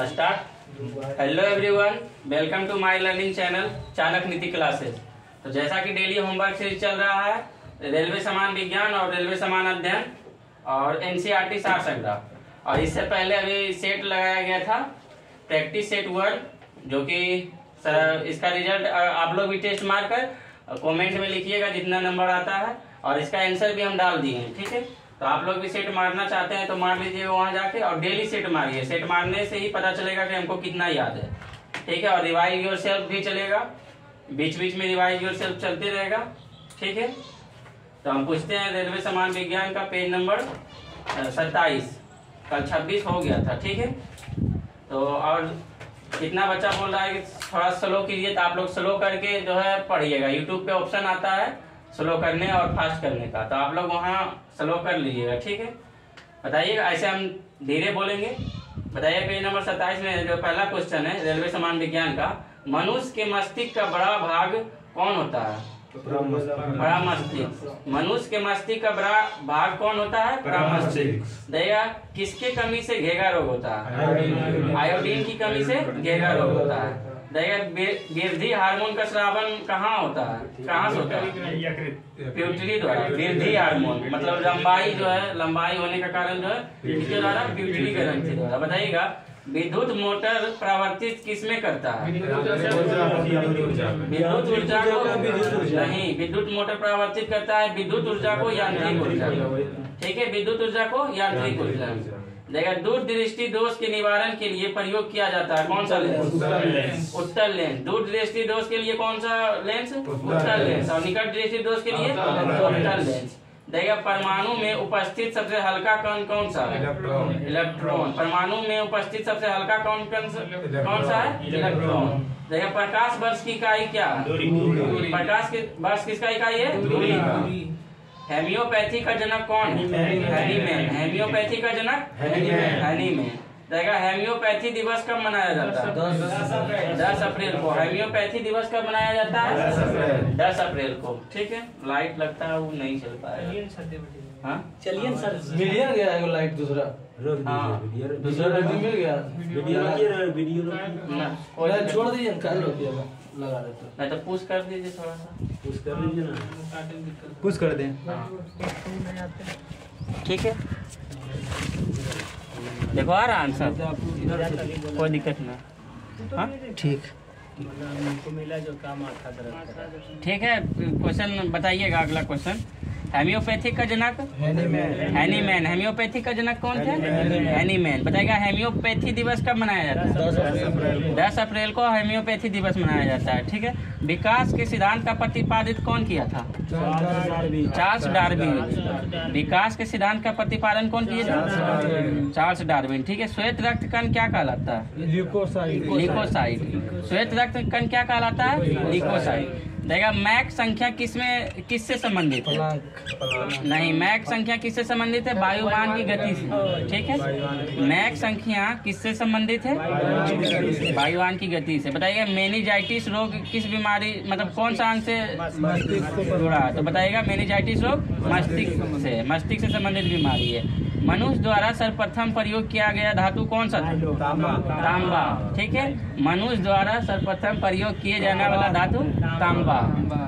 Start. Hello everyone, welcome to my learning channel Chanakya Niti classes. तो जैसा कि डेली होमवर्क सीरीज चल रहा है, रेलवे समान विज्ञान और रेलवे समान अध्ययन और एनसीईआरटी सार संग्रह, और इससे पहले अभी सेट लगाया गया था प्रैक्टिस सेट वर्ड, जो कि इसका रिजल्ट आप लोग भी टेस्ट मार कर कमेंट में लिखिएगा जितना नंबर आता है, और इसका आंसर भी हम डाल दिए हैं। ठीक है, तो आप लोग भी सेट मारना चाहते हैं तो मार लीजिएगा वहां जाके, और डेली सेट मारिए। सेट मारने से ही पता चलेगा कि हमको कितना याद है। ठीक है, और रिवाइज योरसेल्फ भी चलेगा, बीच बीच में रिवाइज योरसेल्फ चलते रहेगा। ठीक है, तो हम पूछते हैं रेलवे समान विज्ञान का पेज नंबर 27। कल 26 हो गया था। ठीक है, तो और कितना बच्चा बोल रहा है कि थोड़ा स्लो कीजिए, तो आप लोग स्लो करके जो है पढ़िएगा। यूट्यूब पे ऑप्शन आता है स्लो करने और फास्ट करने का, तो आप लोग वहाँ स्लो कर लीजिएगा। ठीक है, बताइएगा, ऐसे हम धीरे बोलेंगे। बताइए पेज नंबर 27 में जो पहला क्वेश्चन है रेलवे समान विज्ञान का, मनुष्य के मस्तिष्क का बड़ा भाग कौन होता है? बड़ा मस्तिष्क। मनुष्य के मस्तिष्क का बड़ा भाग कौन होता है? बड़ा मस्तिष्क। देखिएगा, किसके कमी से घेगा रोग होता है? आयोडीन की कमी से घेगा रोग होता है। देखिए, वृद्धि हार्मोन का स्रावन कहाँ होता है? कहाँ से होता है? प्यूटरी द्वारा। वृद्धि हार्मोन मतलब लंबाई जो है, लंबाई होने का कारण जो है किसके द्वारा? प्यूटरी ग्रंथि द्वारा। बताइएगा, विद्युत मोटर प्रवर्तित किसमें करता है? विद्युत ऊर्जा को नहीं, विद्युत मोटर प्रवर्तित करता है विद्युत ऊर्जा को यांत्रिक ऊर्जा। ठीक है, विद्युत ऊर्जा को यांत्रिक ऊर्जा। देखा, दूरदृष्टि दोष के निवारण के लिए प्रयोग किया जाता है कौन सा लेंस? उत्तल लेंस। दूरदृष्टि दोष के लिए कौन सा लेंस? उत्तल लेंस। और निकट दृष्टि दोष के लिए उत्तल लेंस। देखिए, परमाणु में उपस्थित सबसे हल्का कण कौन सा है? इलेक्ट्रॉन। परमाणु में उपस्थित सबसे हल्का कण कौन सा है? इलेक्ट्रॉन। देखिए, प्रकाश वर्ष की इकाई क्या है? प्रकाश के वर्ष किसका इकाई है? दूरी। हेमियोपैथी का जनक कौन है? हैनीमैन। हेमियोपैथी का जनक हैनीमैन। देखा, हेमियोपैथी दिवस कब मनाया जाता है? 10 अप्रैल को। हेमियोपैथी दिवस कब मनाया जाता है? 10 अप्रैल को। ठीक है, लाइट लगता है वो नहीं चल पाएगा। हाँ चलिए सर, मिल गया है लाइट दूसरा। हाँ, दूसरा मिल गया। वीडियो छोड़ दीजिए, कल लगा देते। नहीं तो पुश कर दीजिए, थोड़ा सा पुश कर लीजिए ना, पुश कर दें। ठीक है, देखो आ रहा आंसर, कोई दिक्कत ना। हाँ ठीक, हमको मिला जो काम आता था। ठीक है, क्वेश्चन बताइएगा। अगला क्वेश्चन, हेमियोपैथी का जनक हैनीमैन। हेमियोपैथी का जनक कौन थे? हैनीमैन। बताइएगा, हेमियोपैथी दिवस कब मनाया जाता है? 10 अप्रैल को हेमियोपैथी दिवस मनाया जाता है। ठीक है, विकास के सिद्धांत का प्रतिपादित कौन किया था? Charles Darwin. विकास के सिद्धांत का प्रतिपादन कौन किया था? Charles Darwin. ठीक है, श्वेत रक्त कण क्या कहलाता है? ल्यूकोसाइट। श्वेत रक्त कण क्या कहलाता है? ल्यूकोसाइट। देखा, मैक संख्या किससे संबंधित है? नहीं, मैक संख्या किससे संबंधित है? वायुमान की गति से। ठीक है, मैक संख्या किससे संबंधित है? वायुमान की गति से। बताइएगा, मेनिंजाइटिस रोग किस बीमारी मतलब कौन सा अंग से जुड़ा है? तो बताइएगा, मेनिंजाइटिस रोग मस्तिष्क से संबंधित बीमारी है। मनुष्य द्वारा सर्वप्रथम प्रयोग किया गया धातु कौन सा था? तांबा। ठीक है, मनुष्य द्वारा सर्वप्रथम प्रयोग किए जाने वाला धातु तांबा।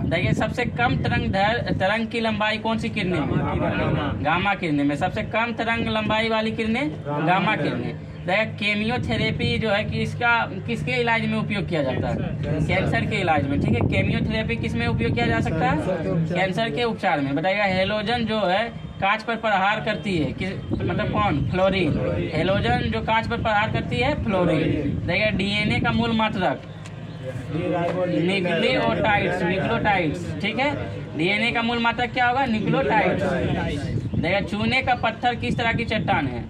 देखिए, सबसे कम तरंग की लंबाई कौन सी किरणें में? गामा किरणें में। सबसे कम तरंग लंबाई वाली किरणें गामा किरणें। देखिए, केमियोथेरेपी जो है कि इसका किसके इलाज में उपयोग किया जाता है? कैंसर के इलाज में। ठीक है, केमियोथेरेपी किस में उपयोग किया जा सकता है? कैंसर के उपचार में। बताइएगा, हेलोजन जो है कांच पर प्रहार करती है, मतलब कौन? फ्लोरीन। हेलोजन जो कांच पर प्रहार करती है, फ्लोरीन। देखिए, डीएनए का मूल मात्रक न्यूक्लियोटाइड्स। ठीक है, डीएनए का मूल मात्रक क्या होगा? न्यूक्लियोटाइड्स। देखिए, चूने का पत्थर किस तरह की चट्टान है?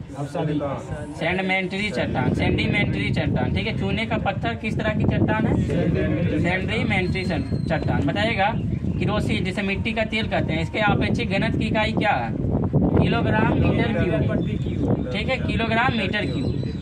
सेडिमेंट्री चट्टान। ठीक है, चूने का पत्थर किस तरह की चट्टान है? सेडिमेंट्री चट्टान। बताइएगा, किरोसिन जिसे मिट्टी का तेल कहते हैं, इसके अपेक्षिक घनत्व की इकाई क्या है? Kilogram metre cube. ठीक है, किलोग्राम मीटर क्यूब।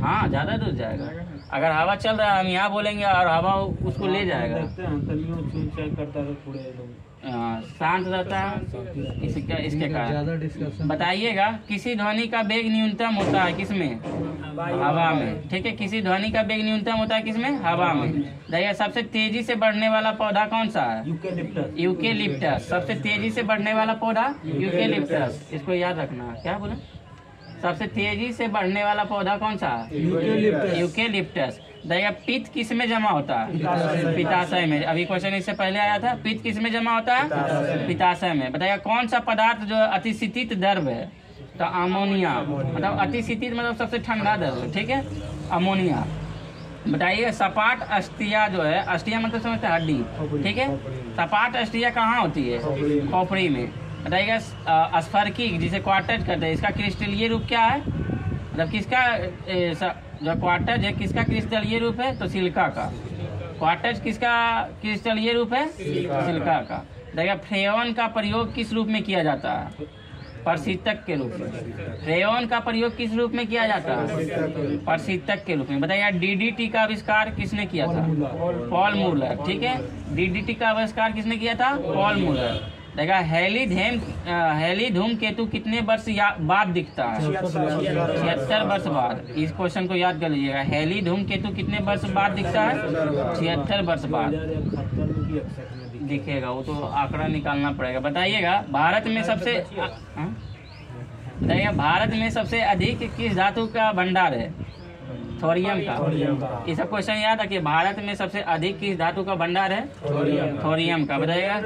हाँ ज़्यादा दूर जाएगा। अगर हवा चल रहा है हम यहाँ बोलेंगे और हवा उसको ले जाएगा। शांत रहता है इसके कारण। बताइएगा किसी ध्वनि का वेग न्यूनतम होता है किसमें? हवा में। ठीक है, किसी ध्वनि का वेग न्यूनतम होता है किसमें? हवा में। देखिए सबसे तेजी से बढ़ने वाला पौधा कौन सा है? यूकेलिप्टस। सबसे तेजी से बढ़ने वाला पौधा यूकेलिप्टस। इसको याद रखना। क्या बोले? सबसे तेजी से बढ़ने वाला पौधा कौन सा है? यूकेलिप्टस। देखिए पित्त किस में जमा होता है? पित्ताशय में। अभी क्वेश्चन इससे पहले आया था, पित्त किस में जमा होता है? पित्ताशय में। बताइए कौन सा पदार्थ जो अतिशीतित द्रव है? तो अमोनिया। मतलब अतिशीतित मतलब सबसे ठंडा द्रव। ठीक है, अमोनिया। बताइए सपाट अस्थिया जो है, अस्थिया मतलब समझते हैं हड्डी। ठीक है, सपाट अस्थिया कहाँ होती है? खोपड़ी में। बताइएगा स्फर्किक जिसे क्वार्टज कहते हैं, इसका क्रिस्टलीय रूप क्या है? मतलब किसका जो क्वार्टज है किसका क्रिस्टलीय रूप है? तो सिलिका का। क्वार्टज किसका क्रिस्टलीय रूप है? सिलिका का। देखिए फ्रेयॉन का प्रयोग किस रूप में किया जाता है? प्रशीतक के रूप में। फ्रेयॉन का प्रयोग किस रूप में किया जाता है? प्रशीतक के रूप में। बताइए डीडीटी का आविष्कार किसने किया था? Paul Müller. ठीक है, डीडीटी का आविष्कार किसने किया था? Paul Müller. देखा हेली धूमकेतु कितने वर्ष बाद दिखता है? 76 वर्ष बाद। इस क्वेश्चन को याद कर लीजिएगा। हेली धूमकेतु कितने वर्ष बाद दिखता है? 76 वर्ष बाद दिखेगा। वो तो आंकड़ा निकालना पड़ेगा। बताइएगा भारत में सबसे बताइएगा भारत में सबसे अधिक किस धातु का भंडार है? थोरियम का। ये सब क्वेश्चन याद रखिए। भारत में सबसे अधिक किस धातु का भंडार है? थोरियम का। बताइएगा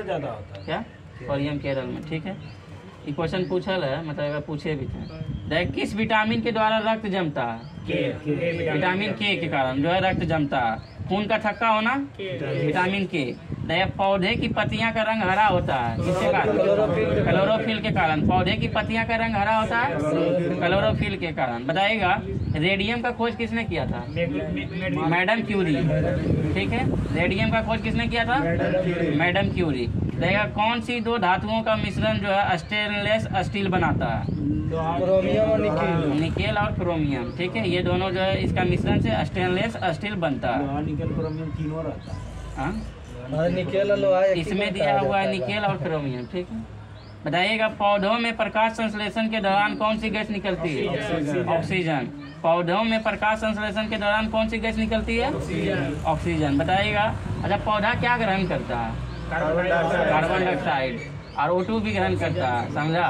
क्या? थोरियम केरल में। ठीक है, ये क्वेश्चन पूछल है, मतलब पूछे भी थे। देख किस विटामिन के द्वारा रक्त जमता है? विटामिन के कारण जो है रक्त जमता है। खून का थक्का होना? विटामिन के। पौधे की पत्तियां का रंग हरा होता है किसके कारण? क्लोरोफिल के कारण। पौधे की पत्तियां का रंग हरा होता है क्लोरोफिल के कारण। बताइएगा रेडियम का खोज किसने किया था? Madam Curie. ठीक है, रेडियम का खोज किसने किया था? Madam Curie. देखिएगा कौन सी दो धातुओं का मिश्रण जो है स्टेनलेस स्टील बनाता है? क्रोमियम और निकेल और क्रोमियम। ठीक है, ये दोनों जो है इसका मिश्रण से स्टेनलेस स्टील बनता है। निकेल क्रोमियम तीनों रहता है। निकेल लोहा इसमें दिया हुआ है निकेल और क्रोमियम। ठीक है, बताइएगा पौधों में प्रकाश संश्लेषण के दौरान कौन सी गैस निकलती है? ऑक्सीजन। पौधों में प्रकाश संश्लेषण के दौरान कौन सी गैस निकलती है? ऑक्सीजन। बताइएगा अच्छा पौधा क्या ग्रहण करता है? Carbon dioxide. और O2 भी ग्रहण करता है। समझा?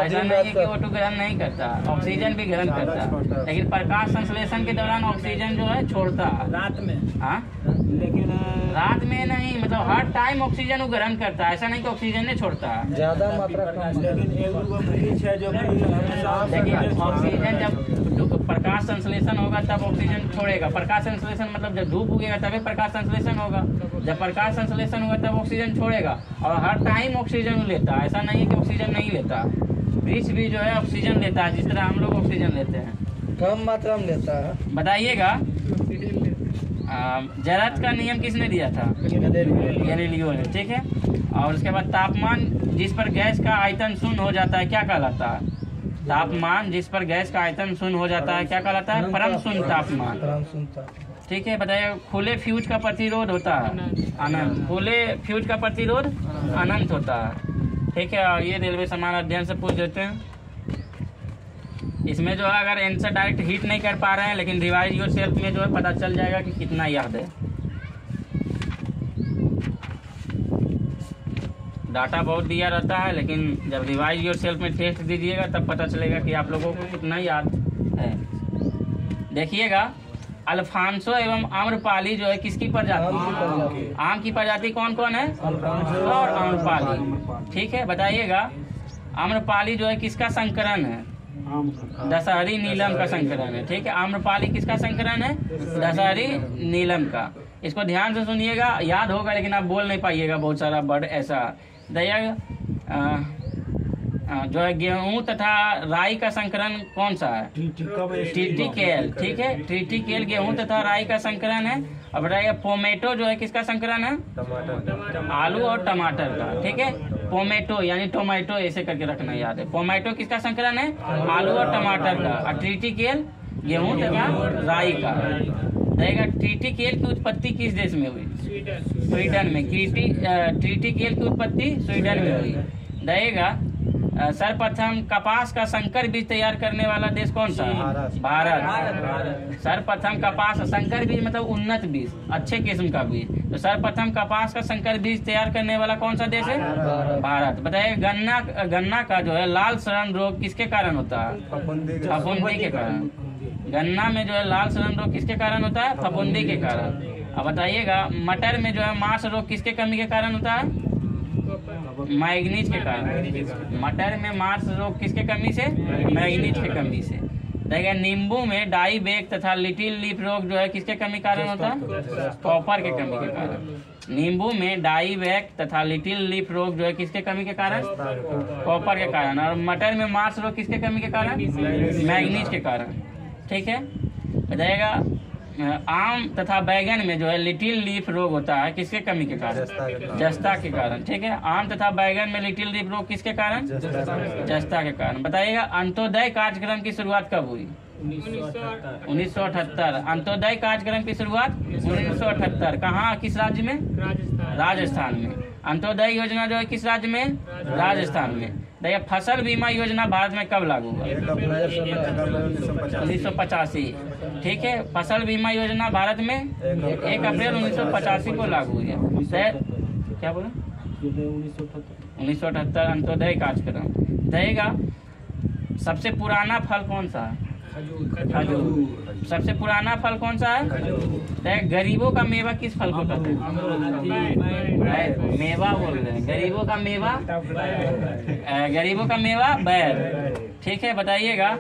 ऐसा नहीं है कि O2 ग्रहण नहीं करता, ऑक्सीजन भी ग्रहण करता है। लेकिन प्रकाश संश्लेषण के दौरान ऑक्सीजन जो है छोड़ता है रात में। हाँ, लेकिन रात में नहीं, मतलब हर टाइम ऑक्सीजन वो ग्रहण करता है। ऐसा नहीं कि ऑक्सीजन नहीं छोड़ता है। ज्यादा मात्रा कम। लेकिन एगो मरीज है जो देखिए ऑक्सीजन जब प्रकाश संश्लेषण होगा तब ऑक्सीजन छोड़ेगा। प्रकाश संश्लेषण मतलब जब धूप उगेगा तभी प्रकाश संश्लेषण होगा। जब प्रकाश संश्लेषण होगा तब ऑक्सीजन छोड़ेगा। और हर टाइम ऑक्सीजन लेता है। ऐसा नहीं है कि ऑक्सीजन नहीं लेता। वृक्ष भी जो है ऑक्सीजन लेता है जिस तरह हम लोग ऑक्सीजन लेते हैं, कम मात्रा में लेता है। बताइएगा जरत का नियम किसने दिया था? गैलीलियो ने। ठीक है, और उसके बाद तापमान जिस पर गैस का आयतन शून्य हो जाता है क्या कहलाता है? तापमान जिस पर गैस का आयतन शून्य हो जाता है क्या कहलाता है? परम शून्य तापमान। ठीक है, बताइए खुले फ्यूज का प्रतिरोध होता है अनंत। खुले फ्यूज का प्रतिरोध अनंत होता है। ठीक है, और ये रेलवे समान अध्ययन से पूछ देते हैं। इसमें जो है अगर आंसर डायरेक्ट हिट नहीं कर पा रहे हैं लेकिन रिवाइज योर सेल्फ में जो है पता चल जाएगा कि कितना याद है। डाटा बहुत दिया रहता है लेकिन जब रिवाइज योर सेल्फ में टेस्ट दीजिएगा तब पता चलेगा कि आप लोगों को कितना याद है। देखिएगा अल्फांसो एवं आम्रपाली जो है किसकी प्रजाति है? आम की प्रजाति कौन कौन है? और आम्रपाली। ठीक है, बताइएगा आम्रपाली जो है किसका संकरण है? दशहरी नीलम का संकरण है। ठीक है, आम्रपाली किसका संकरण है? दशहरी नीलम का। इसको ध्यान से सुनिएगा, याद होगा लेकिन आप बोल नहीं पाइएगा बहुत सारा वर्ड ऐसा। दया जो है गेहूं तथा राई का संकरण कौन सा है? ट्रिटिकेल। ठीक है, ट्रिटिकेल गेहूं तथा राई का संकरण है। अब बताइएगा पोमेटो जो है किसका संकरण है? आलू और टमाटर का। ठीक है, पोमेटो यानी टोमेटो ऐसे करके रखना याद है। पोमेटो किसका संकलन है? आलू और टमाटर का। और ट्रिटिकेल गेहूं तथा राई का। रहेगा ट्रिटिकेल की उत्पत्ति किस देश में हुई? स्वीडन में। ट्रिटिकेल की उत्पत्ति स्वीडन में हुई। रहेगा सर्वप्रथम कपास का संकर बीज तैयार करने वाला देश कौन सा? भारत। सर्वप्रथम कपास संकर बीज मतलब उन्नत बीज, अच्छे किस्म का बीज। तो सर्वप्रथम कपास का संकर बीज तैयार करने वाला कौन सा देश है? भारत। बताइए गन्ना का जो है लाल सड़न रोग किसके कारण होता है? फफूंदी के कारण। गन्ना में जो है लाल सड़न रोग किसके कारण होता है? फफूंदी के कारण। अब बताइएगा मटर में जो है मांस रोग किसके कमी के कारण होता है? मैग्नीज के कारण। मटर में मांस रोग किसके कमी से? मैग्नीज के कमी से। देखिए नींबू में डाई बैग तथा लिटिल लीफ रोग जो है किसके कमी कारण होता है? कॉपर के कमी के कारण। नींबू में डाई बैग तथा लिटिल लीफ रोग जो है किसके कमी के कारण? कॉपर के कारण। और मटर में मांस रोग किसके कमी के कारण? मैग्नीज के कारण। ठीक है। बताइएगा आम तथा बैगन में जो है लिटिल लीफ रोग होता है किसके कमी के कारण? जस्ता के कारण। ठीक है। आम तथा बैगन में लिटिल लीफ रोग किसके कारण? जस्ता के कारण। बताइएगा अंत्योदय कार्यक्रम की शुरुआत कब हुई? 1978। अंत्योदय कार्यक्रम की शुरुआत 1978। कहाँ, किस राज्य में? राजस्थान में। अंत्योदय योजना जो है किस राज्य में? राजस्थान में। देखिए फसल बीमा योजना भारत में कब लागू हुआ? 1985। ठीक है। फसल बीमा योजना भारत में 1 अप्रैल 1985 को लागू हुई है। क्या बोला? 1978 अंत्योदय कार्यक्रम। रहेगा सबसे पुराना फल कौन सा है? खजूर। सबसे पुराना फल कौन सा है? गरीबों का मेवा किस फल को कहते हैं? मेवा बोल रहे हैं। गरीबों का मेवा, गरीबों का मेवा बैर। ठीक है। बताइएगा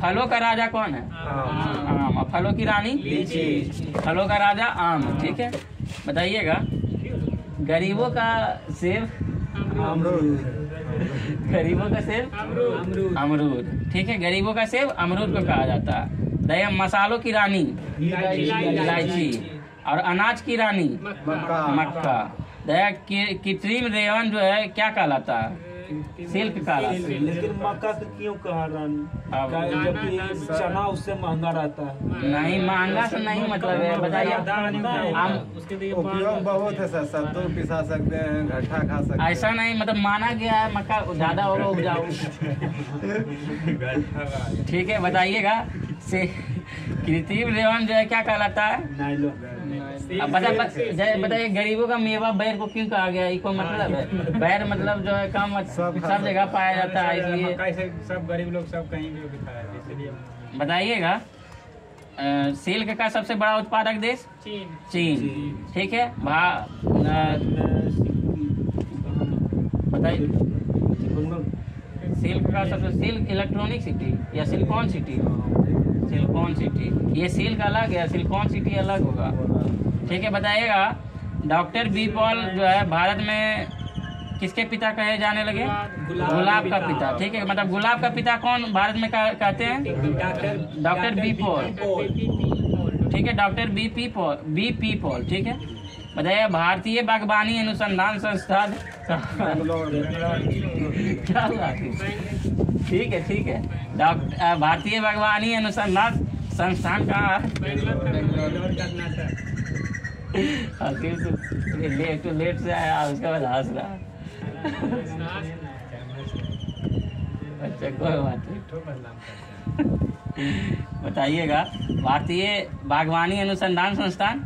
फलों का राजा कौन है? आम। फलों की रानी लीची। फलों का राजा आम। ठीक है। बताइएगा गरीबों का सेब? गरीबों का सेब अमरूद। ठीक है। गरीबों का सेब अमरूद को कहा जाता है। दया मसालों की रानी इलायची। और अनाज की रानी मक्का। दया कृत्रिम रेवन जो है क्या कहलाता है? सिल्क कहलाता है। लेकिन मक्का को क्यों कहा रानी? जबकि चना उससे महंगा रहता है। नहीं, महंगा से नहीं मतलब है। बताइए उपयोग बहुत है सर, सत्तू पिसा सकते हैं, घट्टा खा सकते हैं। ऐसा नहीं, मतलब माना गया है मक्का ज्यादा होगा उपजाऊ। ठीक है। बताइएगा से कृत्रिम रेवन जो है क्या कहलाता है? अब बताइए गरीबों का मेवा बैर को क्यों कहा गया? इसको मतलब है बैर मतलब जो है कम सब जगह पाया जाता है, इसलिए सब गरीब लोग सब कहीं भी खाया, इसलिए। बताइएगा सिल्क का सबसे बड़ा उत्पादक देश? चीन। ठीक है। बताइए सिल्क का सबसे सिल्क इलेक्ट्रॉनिक सिटी या सिलिकॉन सिटी? Silicon city. ये सिल्क अलग है, सिलिकॉन सिटी अलग होगा। ठीक है। बताइएगा डॉक्टर बी पॉल जो है भारत में किसके पिता कहे जाने लगे? गुलाब का पिता। ठीक है। मतलब गुलाब का पिता कौन भारत में कहते हैं? Doctor B Pal. ठीक है। Doctor B P Pal. ठीक है। बताइए भारतीय बागवानी अनुसंधान संस्थान क्या हुआ? ठीक है। ठीक है। भारतीय बागवानी अनुसंधान संस्थान कहाँ है? लेट से आया, उसके बाद हंस रहा। अच्छा कोई बात नहीं। बताइएगा भारतीय बागवानी अनुसंधान संस्थान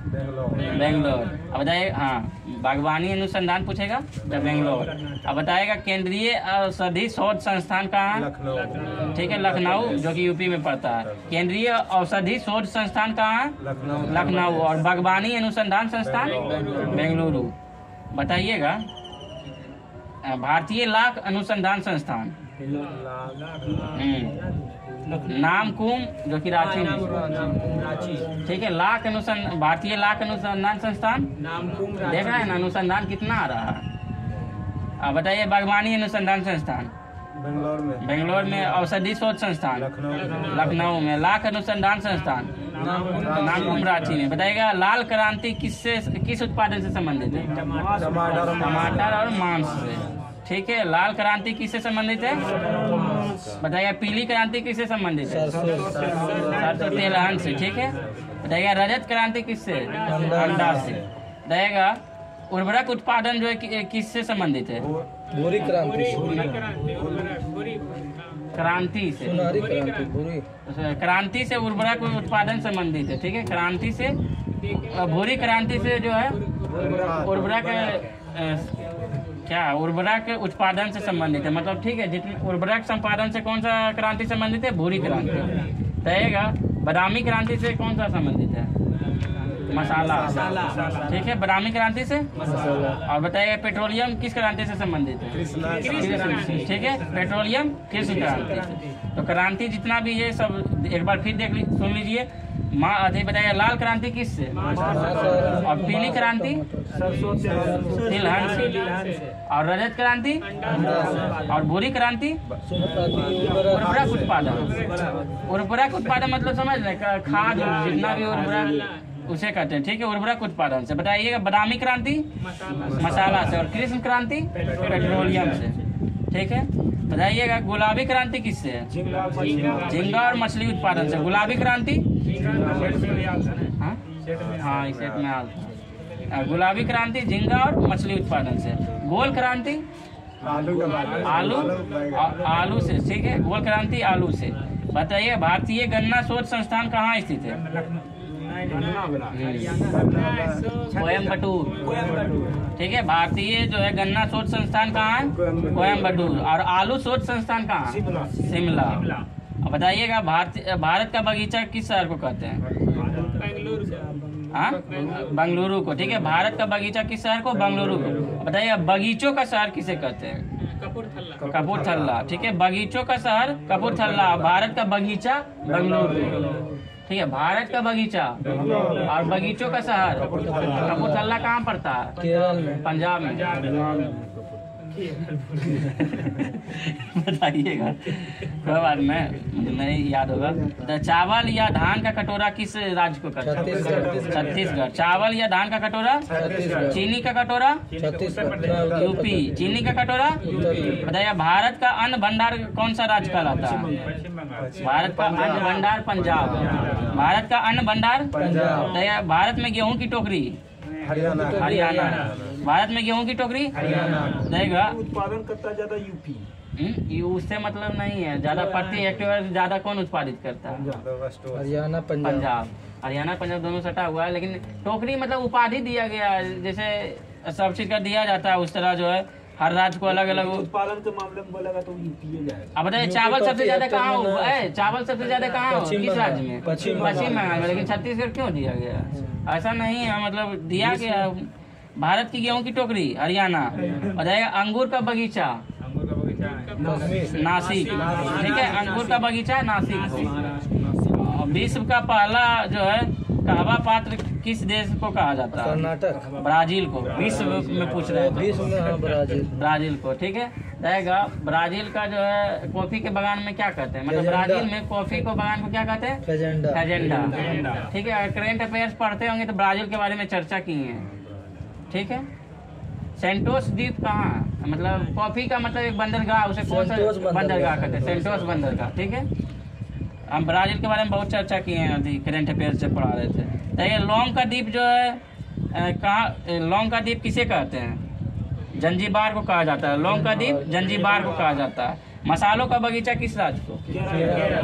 बेंगलोर। अब बताइए हाँ बागवानी अनुसंधान पूछेगा तो बेंगलोर। अब बताएगा केंद्रीय औषधि शोध संस्थान कहाँ है? ठीक है। लखनऊ जो कि यूपी में पड़ता है। केंद्रीय औषधि शोध संस्थान कहाँ है? लखनऊ। और बागवानी अनुसंधान संस्थान बेंगलुरु। बताइएगा भारतीय लाख अनुसंधान संस्थान नामकुम जो कि रांची में। ठीक है। लाख अनुसंधान भारतीय लाख अनुसंधान संस्थान नामकुम। देख रहे हैं ना अनुसंधान कितना आ रहा है। अब बताइए बागवानी अनुसंधान संस्थान बेंगलोर में। औषधि शोध संस्थान लखनऊ में। लाख अनुसंधान संस्थान नामकुम रांची में। बताइएगा लाल क्रांति किस उत्पादन से संबंधित है? टमाटर और मांस से। ठीक है। लाल क्रांति किससे संबंधित है बताइए। पीली क्रांति किससे संबंधित है सरसों तिलहन से, ठीक है। बताइएगा रजत क्रांति किससे अंडा से। बताइएगा उर्वरक उत्पादन जो है किससे संबंधित है भूरी क्रांति क्रांति से क्रांति से उर्वरक उत्पादन संबंधित है, ठीक है। क्रांति से भूरी क्रांति से जो है उर्वरक क्या उर्वरक उत्पादन से संबंधित है, मतलब ठीक है। जितने उर्वरक संपादन से कौन सा क्रांति संबंधित है भूरी क्रांति। बताइएगा बादामी क्रांति से कौन सा संबंधित है मसाला, ठीक है। बादामी क्रांति से और बताइए पेट्रोलियम किस क्रांति से संबंधित है ठीक है। पेट्रोलियम कृषि क्रांति से। तो क्रांति जितना भी है सब एक बार फिर सुन लीजिए। बताइए लाल क्रांति किससे और पीली क्रांति तिलहन से और रजत क्रांति और भूरी क्रांति उर्वरक उत्पादन। उर्वरक उत्पादन मतलब समझ रहे खाद जितना भी उर्वरक उसे कहते हैं, ठीक है। उर्वरक उत्पादन से। बताइएगा बादामी क्रांति मसाला से और कृषि क्रांति पेट्रोलियम से, ठीक है। बताइएगा गुलाबी क्रांति किससे है झींगा और मछली उत्पादन से। गुलाबी क्रांति हाँ इस सेट में गुलाबी क्रांति झींगा और मछली उत्पादन से। गोल क्रांति आलू से, ठीक है। गोल क्रांति आलू से। बताइए भारतीय गन्ना शोध संस्थान कहाँ स्थित है कोयम्बटूर, ठीक है। भारतीय जो है गन्ना शोध संस्थान कहाँ है कोयम्बटूर और आलू शोध संस्थान कहाँ शिमला। अब बताइएगा भारत का बगीचा किस शहर को कहते हैं बेंगलुरु को, ठीक है। भारत का बगीचा किस शहर को बंगलुरु को। बताइए बगीचों का शहर किसे कहते हैं कपूरथला, ठीक है। बगीचों का शहर कपूरथला। भारत का बगीचा बेंगलुरु, ठीक है। भारत का बगीचा और बगीचों का शहर कपूरथला कहाँ पड़ता है केरल में पंजाब में बताइएगा कोई बात नहीं याद होगा। तो चावल या धान का कटोरा किस राज्य को कहते हैं छत्तीसगढ़। चावल या धान का कटोरा चीनी का कटोरा यूपी। चीनी का कटोरा बताइए। भारत का अन्न भंडार कौन सा राज्य कहलाता है भारत का अन्न भंडार पंजाब। भारत का अन्न भंडार पंजाब। भारत में गेहूं की टोकरी हरियाणा। भारत में गेहूं की टोकरी हरियाणा। उत्पादन करता ज्यादा यूपी। उससे मतलब नहीं है ज्यादा प्रति हेक्टेयर ज्यादा कौन उत्पादित करता है हरियाणा पंजाब। हरियाणा पंजाब दोनों सटा हुआ है, लेकिन टोकरी मतलब उपाधि दिया गया है जैसे सब चीज का दिया जाता है उस तरह जो है हर राज्य को अलग अलग उत्पादन के मामले में बोलेगा तो यूपी जाएगा। अब बताइए चावल सबसे ज्यादा कहाँ हो चावल सबसे ज्यादा कहाँ हो किस राज्य में पश्चिम बंगाल में, लेकिन छत्तीसगढ़ क्यों दिया गया ऐसा नहीं है मतलब दिया गया। भारत की गेहूं की टोकरी हरियाणा। बताइएगा अंगूर का बगीचा नासिक, ठीक है। अंगूर का बगीचा नासिक। विश्व का पहला जो है कहवा पात्र किस देश को कहा जाता है कर्नाटक ब्राजील को। विश्व में पूछ रहे हैं ब्राजील को, ठीक है। रहेगा ब्राजील का जो है कॉफी के बगान में क्या कहते हैं मतलब ब्राजील में कॉफी को बगान को क्या कहते हैं फेजेंडा, ठीक है। करेंट अफेयर्स पढ़ते होंगे तो ब्राजील के बारे में चर्चा की है, ठीक है। सेंटोस द्वीप कहाँ मतलब कॉफी का मतलब एक बंदरगाह उसे कौन सा बंदरगाह कहते हैं सेंटोस बंदरगाह, ठीक है। हम ब्राजील के बारे में बहुत चर्चा किए हैं अभी करेंट अफेयर्स जब पढ़ा रहे थे। तो ये लौंग का द्वीप जो है कहाँ लौंग का द्वीप किसे कहते हैं जंजीबार को कहा जाता है। लौंग का द्वीप जंजीबार को कहा जाता है। मसालों का बगीचा किस राज्य को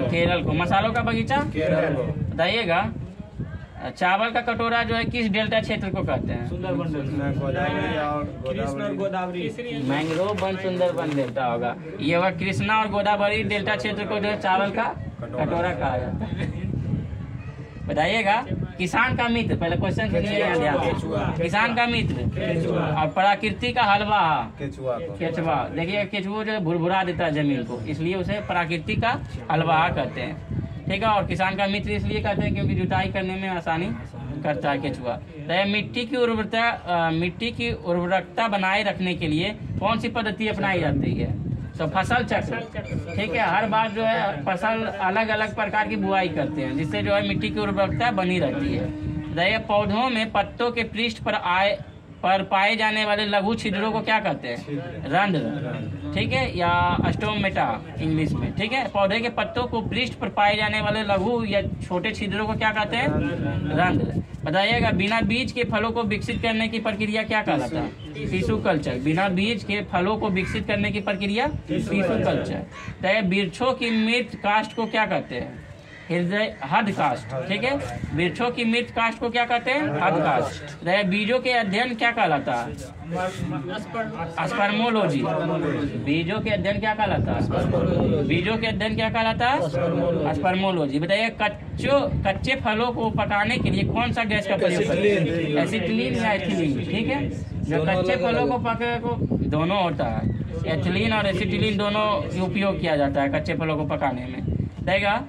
केरल को। मसालों का बगीचा बताइएगा। चावल का कटोरा जो है किस डेल्टा क्षेत्र को कहते हैं मैंग्रोव वन सुंदरबन डेल्टा होगा ये होगा। कृष्णा और गोदावरी डेल्टा क्षेत्र को जो है चावल का कटोरा कहा जाता है। बताइएगा किसान का मित्र पहले क्वेश्चन सुनिए किसान का मित्र और प्रकृति का हलवा केचुआ। देखिए केचुआ जो है भुरभुरा देता है जमीन को इसलिए उसे प्रकृति का हलवा कहते हैं, ठीक है। और किसान का मित्र इसलिए कहते हैं क्योंकि जुताई करने में आसानी करता है केचुआ। तो मिट्टी की उर्वरकता बनाए रखने के लिए कौन सी पद्धति अपनाई जाती है तो फसल चक्र, ठीक है। हर बार जो है फसल अलग अलग प्रकार की बुआई करते हैं जिससे जो है मिट्टी की उर्वरकता बनी रहती है। पौधों में पत्तों के पृष्ठ पर पर पाए जाने वाले लघु छिद्रों को क्या कहते हैं? रंध्र, ठीक है, या स्टोमेटा इंग्लिश में, ठीक है। पौधे के पत्तों को पृष्ठ पर पाए जाने वाले लघु या छोटे छिद्रों को क्या कहते हैं? रंध्र। बताइएगा, बिना बीज के फलों को विकसित करने की प्रक्रिया क्या कहलाता है? Tissue culture. बिना बीज के फलों को विकसित करने की प्रक्रिया टिश्यू कल्चर। तो वृक्षों की मृत काष्ठ को क्या कहते हैं? हद काष्ठ, ठीक है। वृक्षों की मृत काष्ठ को क्या कहते हैं? हद काष्ठ। बीजों के अध्ययन क्या कहलाता है? स्पर्मोलॉजी। बीजों के अध्ययन क्या कहलाता है? बीजों के अध्ययन क्या कहलाता है? स्पर्मोलॉजी। बताइए, कच्चे फलों को पकाने के लिए कौन सा गैस का प्रयोग करते हैं? एसिटिलीन या एथिलीन, ठीक है। जो कच्चे फलों को पके को दोनों होता है, एथिलीन और एसिटिलीन दोनों उपयोग किया जाता है कच्चे फलों को पकाने में। देगा,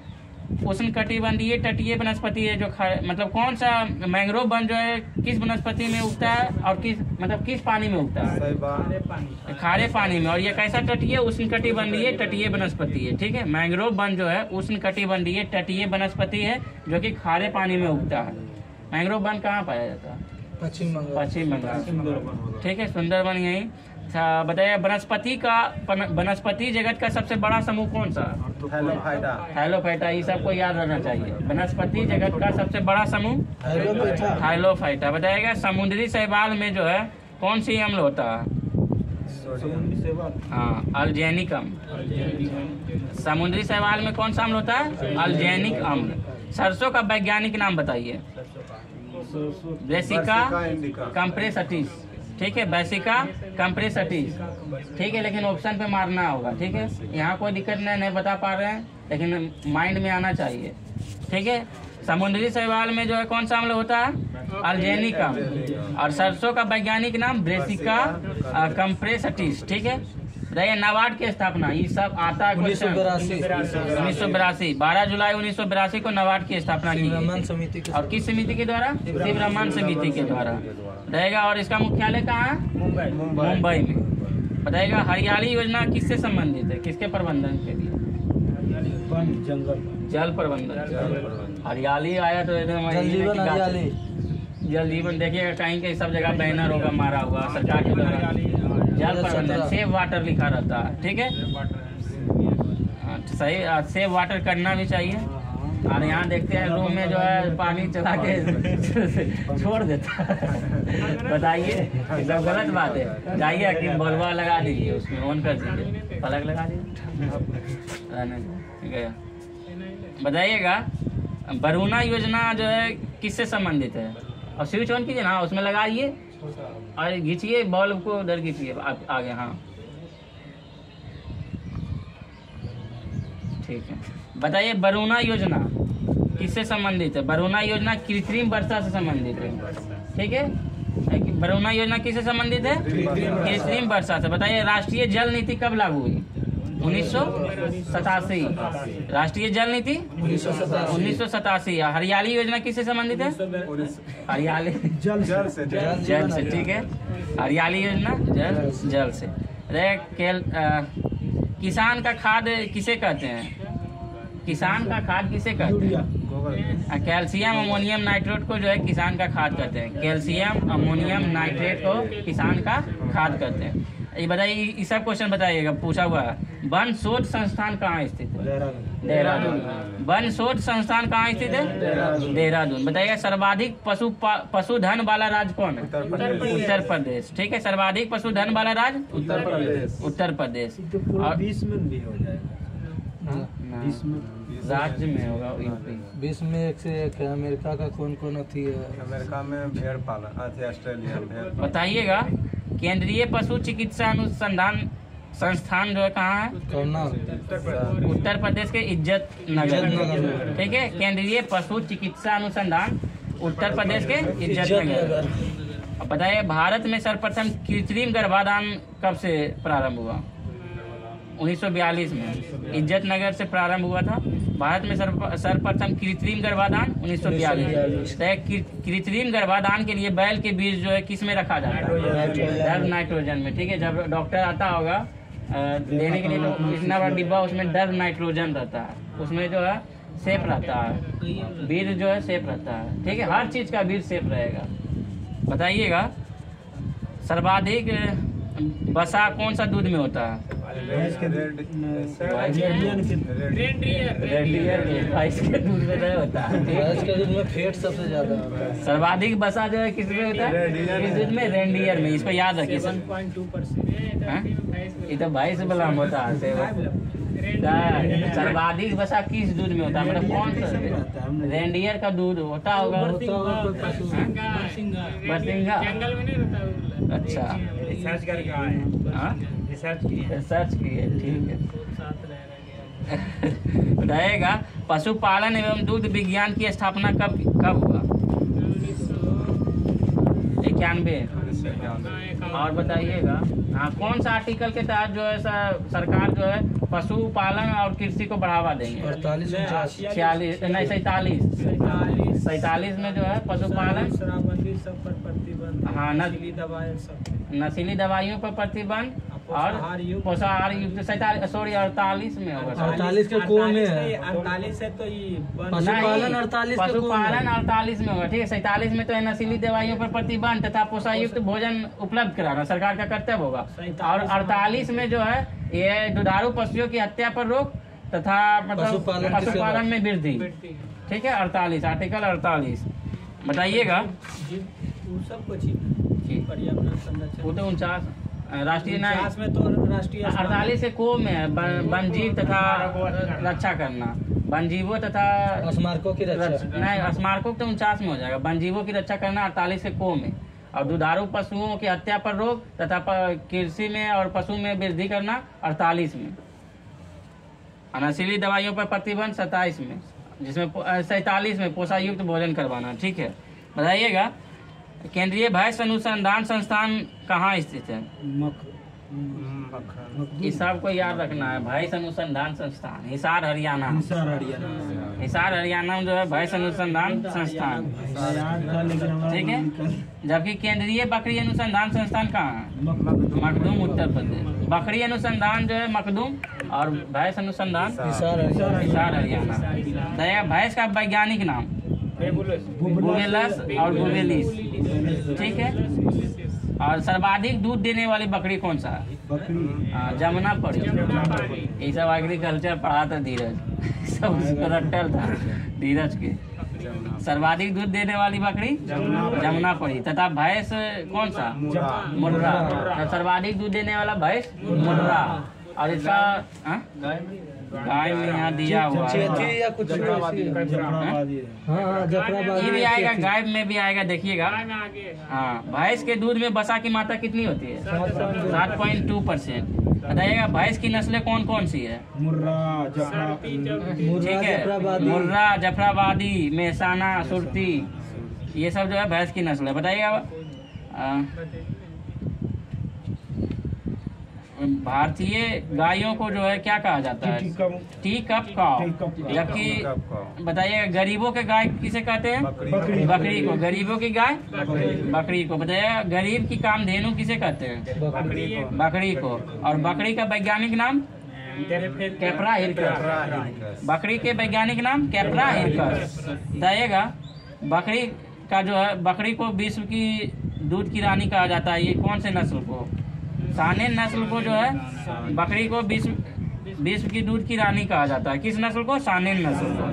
उष्णकटिबंधीय तटीय वनस्पति है जो मतलब कौन सा मैंग्रोव वन जो है किस वनस्पति में उगता है और किस पानी में उगता है? खारे पानी में। और ये कैसा तटीय? उष्णकटिबंधीय तटीय वनस्पति है, ठीक है। मैंग्रोव वन जो है उष्णकटिबंधीय तटीय वनस्पति है जो कि खारे पानी में उगता है। मैंग्रोव वन कहाँ पाया जाता है? पश्चिम बंगाल, ठीक है। सुंदरबन यही। बताइए, वनस्पति जगत का सबसे बड़ा समूह कौन सा? हैलोफाइटा। ये सबको याद रहना चाहिए। वनस्पति जगत का सबसे बड़ा समूह हैलोफाइटा। बताइएगा, समुद्री शैवाल में जो है कौन सी अम्ल होता है? हाँ, अल्जेनिक अम्ल। समुद्री शैवाल में कौन सा अम्ल होता है? अल्जेनिक अम्ल। सरसों का वैज्ञानिक नाम बताइए। ब्रेसिका कंप्रेसटिस, ठीक है। ब्रेसिका कंप्रेसटिस, ठीक है। लेकिन ऑप्शन पे मारना होगा, ठीक है। यहाँ कोई दिक्कत नहीं बता पा रहे हैं, लेकिन माइंड में आना चाहिए, ठीक है। समुद्री शैवाल में जो है कौन सा अम्ल होता है? अल्जेनिक अम्ल। और सरसों का वैज्ञानिक नाम ब्रेसिका कंप्रेसटिस, ठीक है। बताइए, नाबार्ड की स्थापना, ये सब आता है 1982। 12 जुलाई 1982 को नाबार्ड की स्थापना की गई। और किस समिति के द्वारा? शिव रमन समिति के द्वारा रहेगा। और इसका मुख्यालय कहाँ है? मुंबई में। बताइएगा, हरियाली योजना किससे संबंधित है? किसके प्रबंधन के लिए? जल प्रबंधन। हरियाली आया तो जल जीवन देखिएगा, कहीं कहीं सब जगह बैनर होगा मारा हुआ सरकार के द्वारा। जल प्रबंधन, सेव वाटर लिखा रहता है, ठीक है। सही, सेव वाटर करना भी चाहिए। और यहाँ देखते हैं रूम में जो है पानी चला के छोड़ देता है। बताइए, सब गलत बात है। जाइए कि बल्बा लगा दीजिए, उसमें ऑन कर दीजिए, प्लग लगा दीजिए। बताइएगा, वरुणा योजना जो है किससे संबंधित है? और स्विच ऑन कीजिए ना, उसमें लगाइए और खींचिए, बल्ब को उधर खींचिए आगे। हाँ, ठीक है। बताइए, वरुणा योजना किससे संबंधित है? वरुणा योजना कृत्रिम वर्षा से संबंधित है, ठीक है। वरुणा योजना किससे संबंधित है? कृत्रिम वर्षा से। बताइए, राष्ट्रीय जल नीति कब लागू हुई? 1987। राष्ट्रीय जल नीति 1987। हरियाली योजना किससे संबंधित है? हरियाली जल से, ठीक है। हरियाली योजना जल से। किसान का खाद किसे कहते हैं? किसान का खाद किसे कहते हैं? कैल्शियम अमोनियम नाइट्रेट को जो है किसान का खाद कहते हैं। कैल्शियम अमोनियम नाइट्रेट को किसान का खाद कहते हैं। ये बताइए, ये सब क्वेश्चन बताइएगा, पूछा हुआ है। वन शोध संस्थान कहाँ स्थित है? देहरादून। वन शोध संस्थान कहाँ स्थित है? देहरादून। बताइएगा, सर्वाधिक पशुधन वाला राज्य कौन है? उत्तर प्रदेश, ठीक है। सर्वाधिक पशुधन वाला राज्य उत्तर प्रदेश। और 20 में भी हो जाएगा, 20 में राज्य में होगा यूपी। 20 में 1 से 1 है। अमेरिका का कौन कौन अथी है? अमेरिका में भेड़ पालन, ऑस्ट्रेलिया में भेड़। बताइएगा, केंद्रीय पशु चिकित्सा अनुसंधान संस्थान जो है कहाँ है? उत्तर प्रदेश के इज्जत नगर, ठीक है। केंद्रीय पशु चिकित्सा अनुसंधान उत्तर प्रदेश के इज्जत नगर। अब बताइए, भारत में सर्वप्रथम कृत्रिम गर्भाधान कब से प्रारंभ हुआ? 1942 में इज्जत नगर से प्रारंभ हुआ था। भारत में सर्वप्रथम कृत्रिम गर्भाधान 1942। कृत्रिम गर्भाधान के लिए बैल के बीज जो है किस में रखा जाता है? डर्व नाइट्रोजन में, ठीक है। जब डॉक्टर आता होगा लेने के लिए तो इतना बड़ा डिब्बा, उसमें डर्व नाइट्रोजन रहता है, उसमें जो है सेफ रहता है, बीज जो है सेफ रहता है, ठीक है। हर चीज का बीज सेफ रहेगा। बताइएगा, सर्वाधिक वसा कौन सा दूध में होता है? रेंडियर भैंस के दूध में नहीं होता है। भैंस के दूध में फैट सबसे ज्यादा होता है। सर्वाधिक वसा जो है किस में होता है? किस दूध में? रेंडियर में। इसको याद रखिए सर। 7.2%। ये तो भैंस वाला होता है। सर्वाधिक वसा किस दूध में होता है? मतलब कौन सा? रेंडियर का दूध होता होगा। बरसिंगा। अच्छा, रिसर्च करके आए हैं। हाँ? रिसर्च किए, ठीक है। रहेगा। पशुपालन एवं दूध विज्ञान की स्थापना कब हुआ? 91। और बताइएगा, हाँ, कौन सा आर्टिकल के तहत जो है सरकार जो है पशुपालन और कृषि को बढ़ावा देंगे? 48 46 नहीं 47 में जो है पशुपालन, हाँ, नशीली दवाइयों पर प्रतिबंध और पोषाहार युक्त 48 में होगा। 48 के को में है। 48 है तो ये पशुपालन 48 पशुपालन 48 में होगा, ठीक है। 47 में तो है नशीली दवाइयों पर प्रतिबंध तथा पोषायुक्त भोजन उपलब्ध कराना सरकार का कर्तव्य होगा। और 48 में जो है ये दुधारू पशुओं की हत्या पर रोक तथा मतलब पशुपालन में वृद्धि, ठीक है। 48 आर्टिकल 48 बताइएगा। सब कुछ पर्यावरण संरक्षण वो तो 49 राष्ट्रीय में तो राष्ट्रीय 48 से को में है वन जीव तथा रक्षा करना, वन जीवों तथा स्मारकों की रक्षा नहीं, स्मारकों तो 49 में हो जाएगा। वन जीवों की रक्षा करना 48 के को में, और दुधारू पशुओं की हत्या पर रोक तथा कृषि में और पशु में वृद्धि करना 48 में। नशीली दवाइयों पर प्रतिबंध 27 में, जिसमें 47 में पोषायुक्त भोजन करवाना, ठीक है। बताइएगा, केंद्रीय भैंस अनुसंधान संस्थान कहाँ स्थित है? इस सब को याद रखना है। भैंस अनुसंधान संस्थान हिसार हरियाणा। हिसार हरियाणा में जो है भैंस अनुसंधान संस्थान, ठीक है। जबकि केंद्रीय बकरी अनुसंधान संस्थान कहाँ है? मखदूम, उत्तर प्रदेश। बकरी अनुसंधान जो है मखदूम और भैंस अनुसंधान हिसार हरियाणा। भैंस का वैज्ञानिक नाम बुवेलस और बुवेलिस, ठीक है। और सर्वाधिक दूध देने वाली बकरी कौन सा है? जमुना पड़ी। ये सब एग्रीकल्चर पढ़ा था धीरज, सब रट्टल था धीरज के। सर्वाधिक दूध देने वाली बकरी जमुना पड़ी तथा भैंस कौन सा? मुर्रा। सर्वाधिक दूध देने वाला भैंस मुर्रा। और इसका गाय में यहाँ दिया हुआ है, ये भी आएगा, गाय में भी आएगा, देखिएगा। हाँ, भैंस के दूध में वसा की मात्रा कितनी होती है? 7.2%। बताइएगा, भैंस की नस्लें कौन कौन सी है? ठीक है, मुर्रा, जफराबादी, मेहसाना, सुरती, ये सब जो है भैंस की नस्ल है। बताइएगा, भारतीय गायों को जो है क्या कहा जाता है? Tea cup cow. जबकि बताइए, गरीबों के गाय किसे कहते हैं? बकरी को। गरीबों की गाय बकरी को। बताइए, गरीब की कामधेनु किसे कहते हैं? बकरी को। और बकरी का वैज्ञानिक नाम? Capra hircus. बकरी के वैज्ञानिक नाम कैप्रा हिरकस। बताइएगा, बकरी का जो है, बकरी को विश्व की दूध की रानी कहा जाता है। ये कौन से नस्ल को? सानेन नस्ल को जो है बकरी को विश्व की दूध की रानी कहा जाता है। किस नस्ल को? सानेन नस्ल को।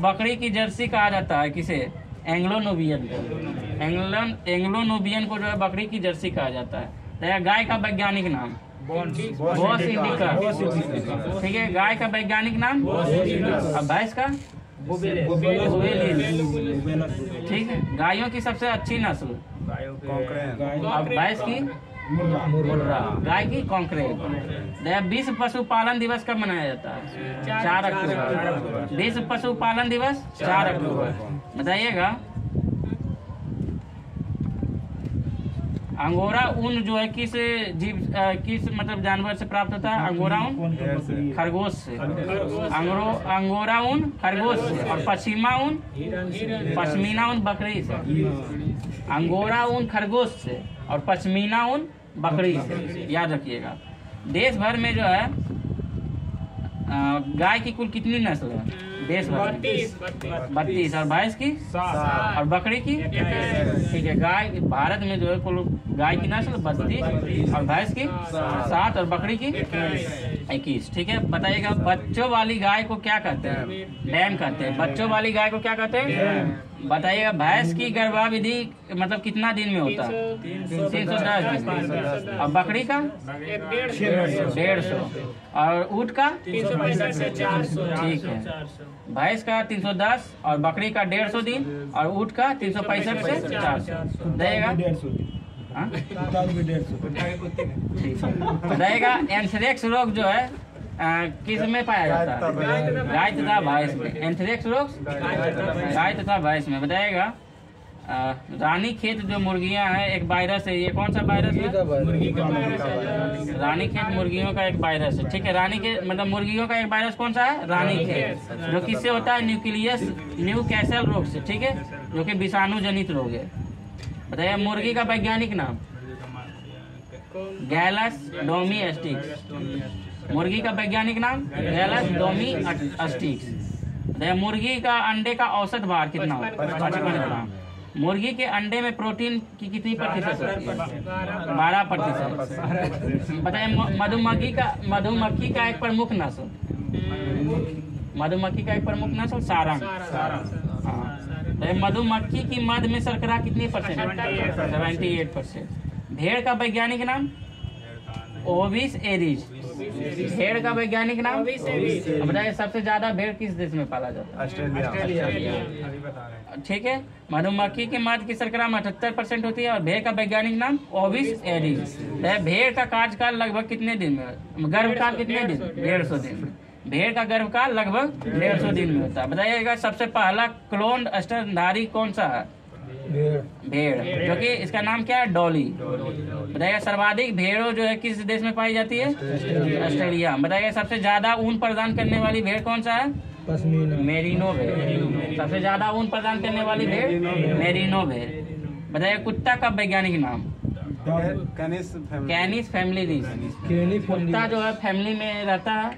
बकरी की जर्सी कहा जाता है किसे? एंग्लो नूबियन को। एंग्लो नूबियन को जो है बकरी की जर्सी कहा जाता है। गाय का वैज्ञानिक नाम? बोस इंडिकस, ठीक है। गाय का वैज्ञानिक नाम? और भैंस का? ठीक है। गायों की सबसे अच्छी नस्ल? और भैंस की? मुर्रा। गाय की? कॉन्क्रेट। विश्व पशुपालन दिवस कब मनाया जाता है? 4 अक्टूबर। विश्व पशुपालन दिवस 4 अक्टूबर। बताइएगा, अंगोरा ऊन जो है किस मतलब जानवर से प्राप्त होता है? अंगोरा ऊन खरगोश से। अंगोरा ऊन खरगोश से। और पश्मीना ऊन बकरी से। अंगोरा ऊन खरगोश से और पश्मीना ऊन बकरी से, याद रखिएगा। देश भर में जो है गाय की कुल कितनी नस्ल है? बेस 32 और भैंस की 7 और बकरी की। ठीक है, गाय भारत में जो है कुल गाय की नस्ल 32 और भैंस की 7 और बकरी की 21। ठीक है, बताइएगा बच्चों वाली गाय को क्या कहते हैं? डैम कहते हैं। बच्चों वाली गाय को क्या कहते हैं? बताइएगा भैंस की गर्भावधि मतलब कितना दिन में होता है? 310 दिन। और बकरी का 150 और ऊँट का 365 से 400। ठीक है, भैंस का 310 और बकरी का 150 दिन और ऊँट का 365 से 400 देगा। 150 बताइएगा एंथ्रेक्स रोग जो है किस में पाया जाता है? गाय तथा भैंस में। एंथ्रेक्स रोग गाय तथा भैंस में। बताइएगा रानी खेत जो मुर्गियां हैं एक वायरस है, ये कौन सा वायरस है? रानी खेत मुर्गियों का एक वायरस है। ठीक है, रानी के मतलब मुर्गियों का एक वायरस कौन सा है? रानी खेत, जो किससे होता है? न्यूकैसल रोग से। ठीक है, जो कि विषाणु जनित रोग है। बताइए मुर्गी का वैज्ञानिक नाम? गैलस डोमेस्टिक्स। मुर्गी का वैज्ञानिक नाम गैलस डोमेस्टिक्स। बताइए मुर्गी का अंडे का औसत भार कितना होता है? 55 ग्राम। मुर्गी के अंडे में प्रोटीन की कितनी प्रतिशत होती है? 12%। बताइए मधुमक्खी का एक प्रमुख नस्ल? मधुमक्खी का एक प्रमुख नस्ल सारंग। हाँ, मधुमक्खी की मध में शर्करा कितनी %? 78%। भेड़ का वैज्ञानिक नाम? ओविस एरिज। भेड़ का वैज्ञानिक नाम? बताइए सबसे ज्यादा भेड़ किस देश में पाला जाता है? ऑस्ट्रेलिया। ठीक है, मधुमक्खी के मध की शर्करा 78% होती है और भेड़ का वैज्ञानिक नाम ओविस एरिज। भेड़ का कार्यकाल लगभग कितने दिन में? गर्भकाल कितने दिन? 150 दिन में। भेड़ का गर्भकाल लगभग 150 दिन में होता है। बताइएगा सबसे पहला क्लोन्ड स्तनधारी कौन सा है? भेड़, जो कि इसका नाम क्या है? डॉली। बताइएगा सर्वाधिक भेड़ों जो है किस देश में पाई जाती है? ऑस्ट्रेलिया। बताइएगा सबसे ज्यादा ऊन प्रदान करने वाली भेड़ कौन सा है? मेरिनो भेड़। सबसे ज्यादा ऊन प्रदान करने वाली भेड़ मेरिनो भेड़। बताइए कुत्ता का वैज्ञानिक नाम? कैनिस फैमिलीरिस। कुत्ता जो है फैमिली में रहता है,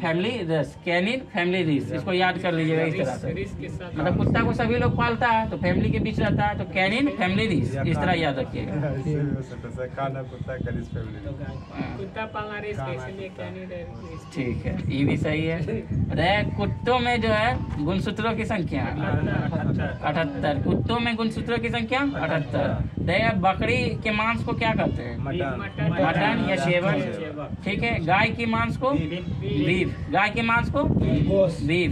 फैमिलीरिस, कैनिन फैमिलीरिस। इसको याद कर लीजिएगा इस तरह से। मतलब कुत्ता को सभी लोग पालता है तो फैमिली के बीच रहता है, तो कैनिन फैमिलीरिस इस तरह याद रखिएगा। कुत्ता पालना रिस्क है, इसलिए कैनिन रिस्क। ठीक है, ये भी सही है। कुत्तों में जो है गुणसूत्रों की संख्या 78। कुत्तों में गुणसूत्रों की संख्या 78। बकरी के मांस को क्या कहते हैं? मटन या शेवन। ठीक है, गाय की मांस को बीफ। गाय के मांस को बीफ।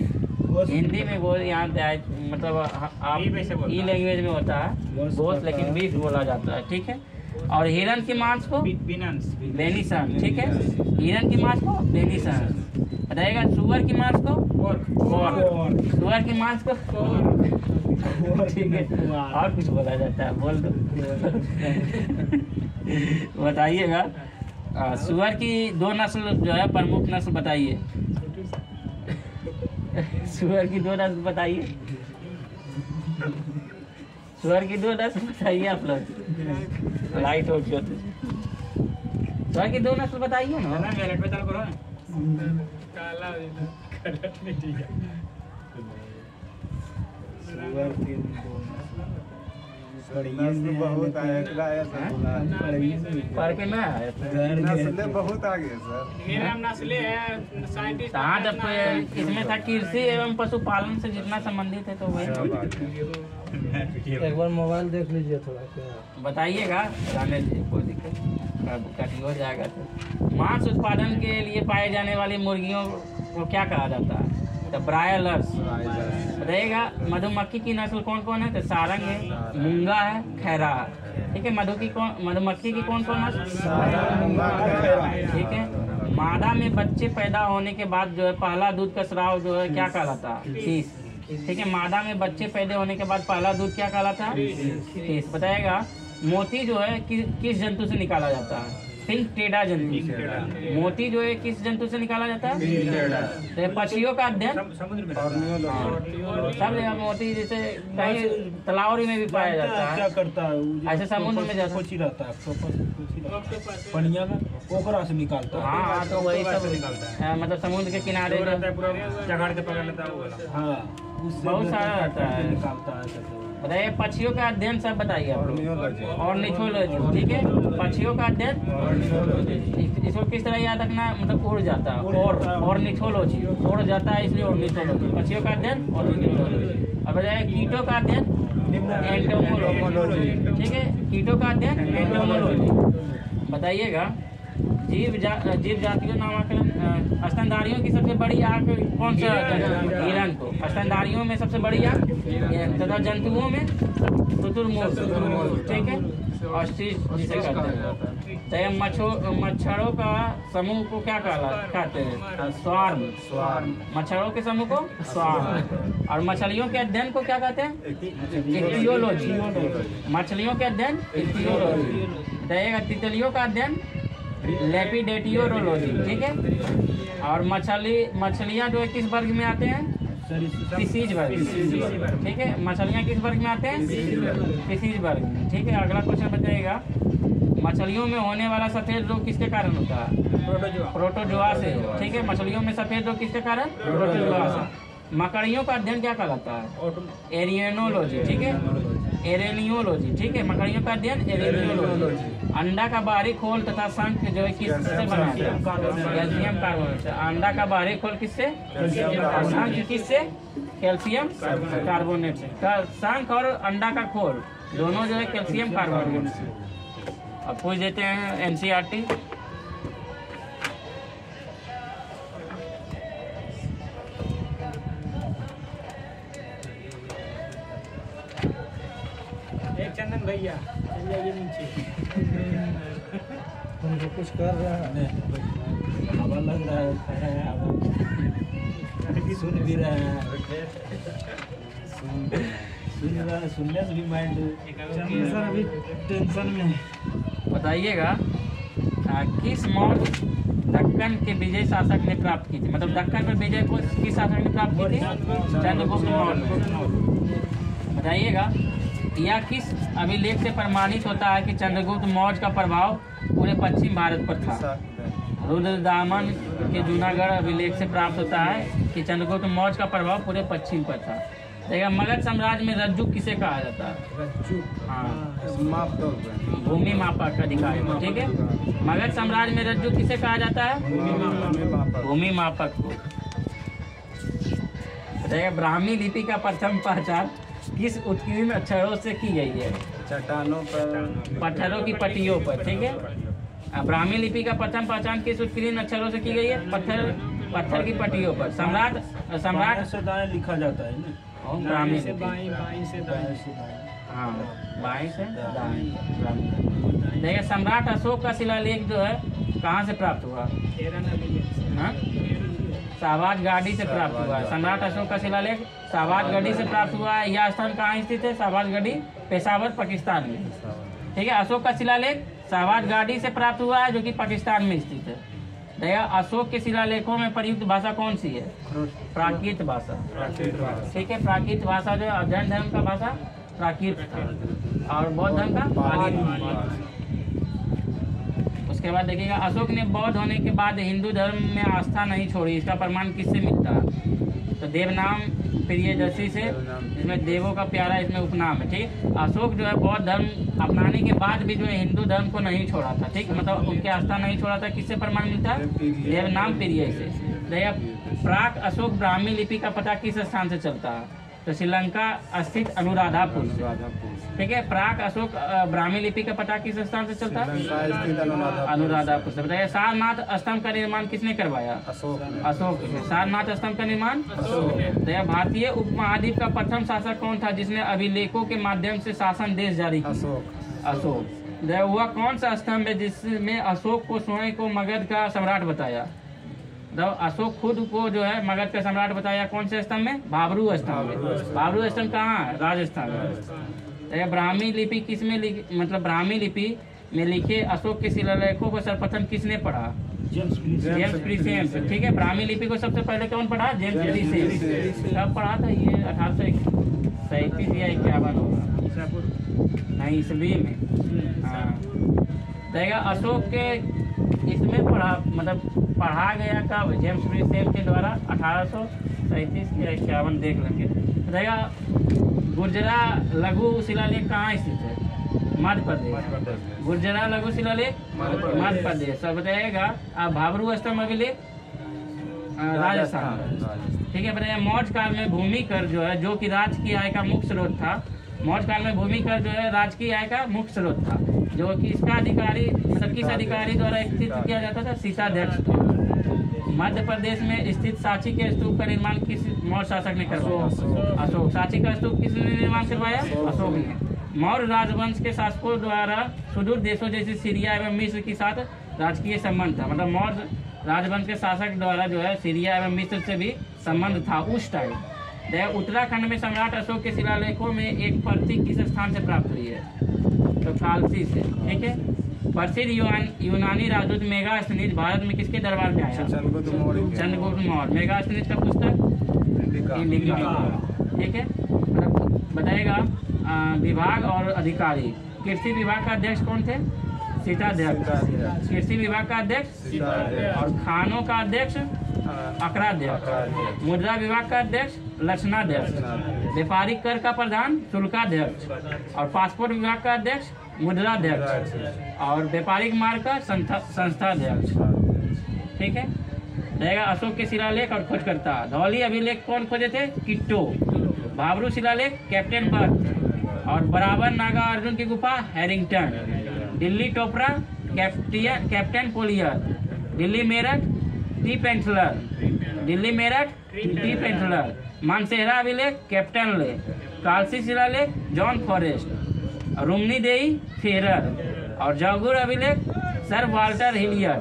हिंदी में वो यहाँ मतलब आप ई लैंग्वेज में होता है गोश्त, लेकिन बीफ बोला जाता है। ठीक है, और हिरन की मांस को वेनिसन। ठीक है, हिरन की मांस को वेनिसन। बताइएगा सुअर की मांस को पोर्क। सुअर की मांस को ठीक है, और कुछ बोला जाता है? बोल दो। बताइएगा सुअर की 2 नस्ल जो है प्रमुख नस्ल बताइए। सुअर की 2 नस्ल बताइए। सुअर की 2 नस्ल बताइए आप लोग। लाइट हो गया। सुअर की 2 नस्ल बताइए ना। काला बहुत आगे सर। मेरा नस्लें है साइंटिस्ट। हाँ, जब इसमें था कृषि एवं पशुपालन से जितना संबंधित है तो वही। एक बार मोबाइल देख लीजिए थोड़ा क्या बताइएगा, जाने दीजिए, कोई दिक्कत कटिंग हो जाएगा। तो मांस उत्पादन के लिए पाए जाने वाली मुर्गियों को क्या कहा जाता है? तो ब्रायलर्स। बताइएगा मधुमक्खी की नस्ल कौन कौन है? तो सारंग है, मूंगा है, खैरा है। ठीक है, मधुमक्खी की कौन कौन नस्ल? ठीक है, मादा में बच्चे पैदा होने के बाद जो है पहला दूध का स्राव जो है क्या कहलाता है? फीस। ठीक है, मादा में बच्चे पैदा होने के बाद पहला दूध क्या कहलाता है? फीस। बताइएगा मोती जो है किस जंतु से निकाला जाता है? पिंक टेढ़ा जंतु। मोती जो है किस जंतु से निकाला जाता है? तो पक्षियों का अध्ययन सब जगह मोती जैसे कहीं तालाब में भी पाया जाता है। क्या करता है ऐसे समुद्र में जाता रहता है पनिया में ओकरा से निकालता है। हाँ, तो वही सब मतलब समुद्र के किनारे हाँ, बहुत सारा रहता है। निकालता है। बताइए पक्षियों का अध्ययन सब बताइए आप लोग। ऑर्निथोलॉजी, ठीक है, पक्षियों का अध्ययन। इसको किस तरह याद रखना, मतलब उड़ जाता है और ऑर्निथोलॉजी, उड़ जाता है इसलिए ऑर्निथोलॉजी, पक्षियों का अध्ययन ऑर्निथोलॉजी। अब बताइए कीटों का अध्ययन एंटोमोलॉजी, ठीक है, कीटों का अध्ययन एंटोमोलॉजी। बताइएगा जीव जातियों नामाकरण। स्तनधारियों की सबसे बड़ी आंख कौन सा? हिरण को। स्तनधारियों में सबसे बड़ी आंख तथा जंतुओं में शुतुरमुर्ग, ठीक है, ऑस्ट्रिच जिसे कहते हैं। तो मच्छरों का समूह को क्या कहते हैं? स्वार्म। मच्छरों के समूह को स्वार्म। और मछलियों के अध्ययन को क्या कहते हैं? इक्तियोलॉजी। मछलियों के अध्ययन इक्तियोलॉजी। बताइएगा तितलियों का अध्ययन लेपिडेटियोलॉजी, ठीक है। और मछलियाँ जो है किस वर्ग में आते हैं? फिशीज वर्ग, ठीक है। मछलियाँ किस वर्ग में आते हैं? फिशीज वर्ग में, ठीक है। अगला क्वेश्चन बताइएगा मछलियों में होने वाला सफेद रोग किसके कारण होता है? प्रोटोजोआ से, ठीक है। मछलियों में सफेद रोग किसके कारण? प्रोटोजोआ से। मकड़ियों का अध्ययन क्या कहलाता है? एरियनोलॉजी, ठीक है, एरेनियोलॉजी, ठीक है। मकड़ियों का अध्ययन एरेनियोलॉजी। अंडा का बाहरी खोल तथा शंख जो है किससे बना है? कैल्शियम कार्बोनेट से। अंडा का बाहरी खोल किससे? शंख किससे? कैल्शियम कार्बोनेट से। शंख और अंडा का खोल दोनों जो है कैल्शियम कार्बोनेट से। अब पूछ देते हैं एनसीईआरटी। चंदन भैया चल जाइए नीचे। तुमको कुछ कर रहा है? हवा लग रहा है, सुन भी रहे हैं, सुनने से भी माइंड सर अभी टेंशन में। बताइएगा किस मौर्य दक्कन के विजय शासक ने प्राप्त की थी? मतलब दक्कन पर विजय को किस शासक ने प्राप्त की थी? चंद्रगुप्त मौर्य। बताइएगा यह किस अभिलेख से प्रमाणित होता है कि चंद्रगुप्त मौर्य का प्रभाव पूरे पश्चिम भारत पर था? रुद्रदामन के जूनागढ़ अभिलेख से प्राप्त होता है कि चंद्रगुप्त मौर्य का प्रभाव पूरे पश्चिम पर था। देखिए मगध साम्राज्य में रज्जु किसे कहा जाता है? हाँ, भूमि मापक अधिकारी, ठीक है। मगध साम्राज्य में रज्जु किसे कहा जाता है? भूमि मापक को। देखिए ब्राह्मी लिपि का प्रथम पहचान किस उत्कीर्ण अक्षरों से की गई है? चट्टानों पर, पत्थरों की पट्टियों पर, ठीक है। ब्राह्मी लिपि का प्रथम पहचान किस उत्कीर्ण अक्षरों से की गई है? पत्थर की पट्टियों पर। सम्राट से दाएं लिखा जाता है ना, ब्राह्मी से बाएं, बाएं से दाएं। हाँ, बाएं से दाएं। देखिए सम्राट अशोक का शिलालेख जो है कहाँ से प्राप्त हुआ? शाहबाज गाड़ी से प्राप्त हुआ है। सम्राट अशोक का शिलालेख शाहबाज गढ़ी से प्राप्त हुआ है। यह स्थान कहाँ स्थित है? शाहबाज गढ़ी, पेशावर, पाकिस्तान में, ठीक है। अशोक का शिलालेख शाहबाज गाड़ी से प्राप्त हुआ है जो कि पाकिस्तान में स्थित है। देखिए अशोक के शिलालेखों में प्रयुक्त भाषा कौन सी है? प्राकृत भाषा, ठीक है। प्राकृत भाषा जो है जैन धर्म का भाषा प्राकृत था और बौद्ध धर्म का पाली। उसके बाद देखिएगा अशोक ने बौद्ध होने के बाद हिंदू धर्म में आस्था नहीं छोड़ी। इसका प्रमाण किससे मिलता है? तो देवनाम प्रियदर्शी से, इसमें देवों का प्यारा इसमें उपनाम है, ठीक। अशोक जो है बौद्ध धर्म अपनाने के बाद भी जो है हिंदू धर्म को नहीं छोड़ा था, ठीक। मतलब उनके आस्था नहीं छोड़ा था। किससे प्रमाण मिलता है? देवनाम प्रिय से। प्राक अशोक ब्राह्मी लिपि का पता किस स्थान से चलता है? तो श्रीलंका स्थित अनुराधापुर से, ठीक है। प्राक अशोक ब्राह्मी लिपि का पता किस स्थान से चलता है? अनुराधापुर से। बताइए सारनाथ स्तंभ का निर्माण किसने करवाया? अशोक ने। सारनाथ स्तंभ का निर्माण देखिए भारतीय उपमहाद्वीप का प्रथम शासक कौन था जिसने अभिलेखों के माध्यम से शासन देश जारी किया? अशोक। वह कौन सा स्तंभ है जिसमें अशोक को स्वयं को मगध का सम्राट बताया? अशोक खुद को जो है मगध का सम्राट बताया कौन से स्तंभ में? भाबरू स्तंभ में। भाबरू स्तंभ कहाँ है? राजस्थान में। ब्राह्मी लिपि किसमें मतलब ब्राह्मी लिपि में लिखे अशोक के शिलालेखों को सर्वप्रथम किसने पढ़ा? जेम्स प्रीसेंस। ठीक है, ब्राह्मी लिपि को सबसे पहले कौन पढ़ा? जेम्स प्रीसेंस। कब पढ़ा था ये? 1837 या 51 होगा, नहीं ईस्वी में। हाँ, देखा अशोक के इसमें पढ़ा, मतलब पढ़ा गया कब? जेम्स प्रीसेंस के द्वारा 1837 या 51 देख लेंगे। देखा गुर्जरा लघु शिलालेख कहाँ स्थित है? मध्य प्रदेश। गुर्जरा लघु शिलालेख मध्य प्रदेश। अब बताइएगा भाबरू स्तंभ अभिलेख राजस्थान। ठीक है, बताइए मौर्य काल में भूमि कर जो है, जो कि राज्य की आय का मुख्य स्रोत था। मौर्य काल में भूमि कर जो है राज्य की आय का मुख्य स्रोत था, जो कि इसका अधिकारी मतलब किस अधिकारी द्वारा एकत्रित किया जाता था? शीर्षाध्यक्ष। मध्य प्रदेश में स्थित सांची के स्तूप का निर्माण किस मौर्य शासक ने करवाया? अशोक। सांची का स्तूप किसने निर्माण करवाया? अशोक ने। मौर्य राजवंश के शासकों द्वारा सुदूर देशों जैसे सीरिया एवं मिस्र के साथ राजकीय संबंध था। मतलब मौर्य राजवंश के शासक द्वारा जो है सीरिया एवं मिस्र से भी संबंध था उस टाइम। उत्तराखंड में सम्राट अशोक के शिलालेखों में एक प्रति किस स्थान से प्राप्त हुई है? तो कालसी से। ठीक है, प्रसिद्ध यूनानी राजदूत मेगास्थनीज भारत में किसके दरबार में आया? चंद्रगुप्त मौर्य। मेगास्थनीज का पुस्तक इंडिका। ठीक है, बताएगा विभाग और अधिकारी। कृषि विभाग का अध्यक्ष कौन थे? सीताध्यक्ष। कृषि विभाग का अध्यक्ष और खानों का अध्यक्ष अकराध्यक्ष। मुद्रा विभाग का अध्यक्ष लक्षणाध्यक्ष। व्यापारिक कर का प्रधान शुल्काध्यक्ष। और पासपोर्ट विभाग का अध्यक्ष मुद्राध्यक्ष। और व्यापारिक मार्ग का संस्थाध्यक्ष। ठीक है, रहेगा अशोक के शिलालेख और खोजकर्ता। धौली अभिलेख कौन खोजे थे? किट्टो। भाबरू शिलालेख कैप्टन बर्थ। और बराबर नागा अर्जुन की गुफा Harrington. Delhi Topra captain Polier. Delhi Meerut T Pensler. Delhi Meerut T Pensler. Mansehra अभिलेख कैप्टन ले। कालसी शिलालेख जॉन फॉरेस्ट। रुमनी देई फेरर। और जौगुर अभिलेख सर वाल्टर हिलियर।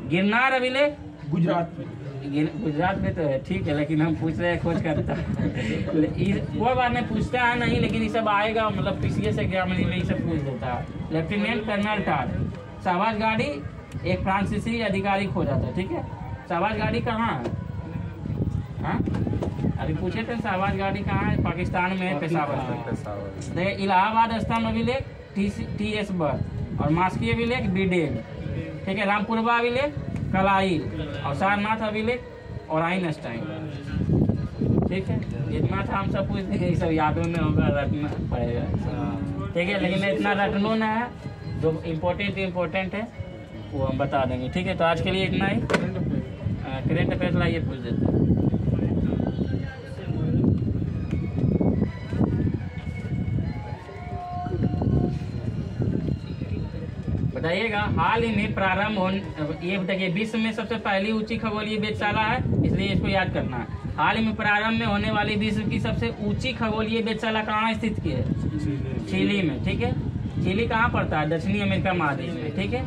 गिरनार अभिलेख गुजरात में तो है। ठीक है, लेकिन हम पूछ रहे हैं खोज करता कोई बात नहीं, पूछता है नहीं, लेकिन ये सब आएगा मतलब पीसीएस एग्जाम में ये सब पूछ देता है। लेफ्टिनेंट कर्नल टार। शाहबाज गाड़ी एक फ्रांसीसी अधिकारी खोजा था। ठीक है, शाहबाज गाड़ी कहाँ है? हाँ, अभी पूछे थे शाहबाज गाड़ी कहाँ है? पाकिस्तान में, पेशावर। देखिए इलाहाबाद स्तंभ अभिलेख टी.एस. बर्थ। और मास्की अभिलेख बीडेल। ठीक है, रामपुरवा अभिलेख कलाई। और सारनाथ अभिलेख और आइनस्टाइन। ठीक है, जितना था हम सब पूछ देंगे, ये सब यादों में होगा, रटना पड़ेगा। ठीक है, लेकिन इतना रटनो ना है, जो इम्पोर्टेंट है वो हम बता देंगे। ठीक है, तो आज के लिए इतना ही। करेंट अफेयर्स लाइए पूछ देते हैं। बताइएगा हाल ही में प्रारंभ होने, ये देखिए विश्व में सबसे पहली ऊंची खगोलीय वेधशाला है, इसलिए इसको याद करना है। हाल ही में प्रारंभ में होने वाली विश्व की सबसे ऊंची खगोलीय वेधशाला कहाँ स्थित की है? चिली में। ठीक है, चिली कहाँ पड़ता है? दक्षिणी अमेरिका महाद्वीप में। ठीक है,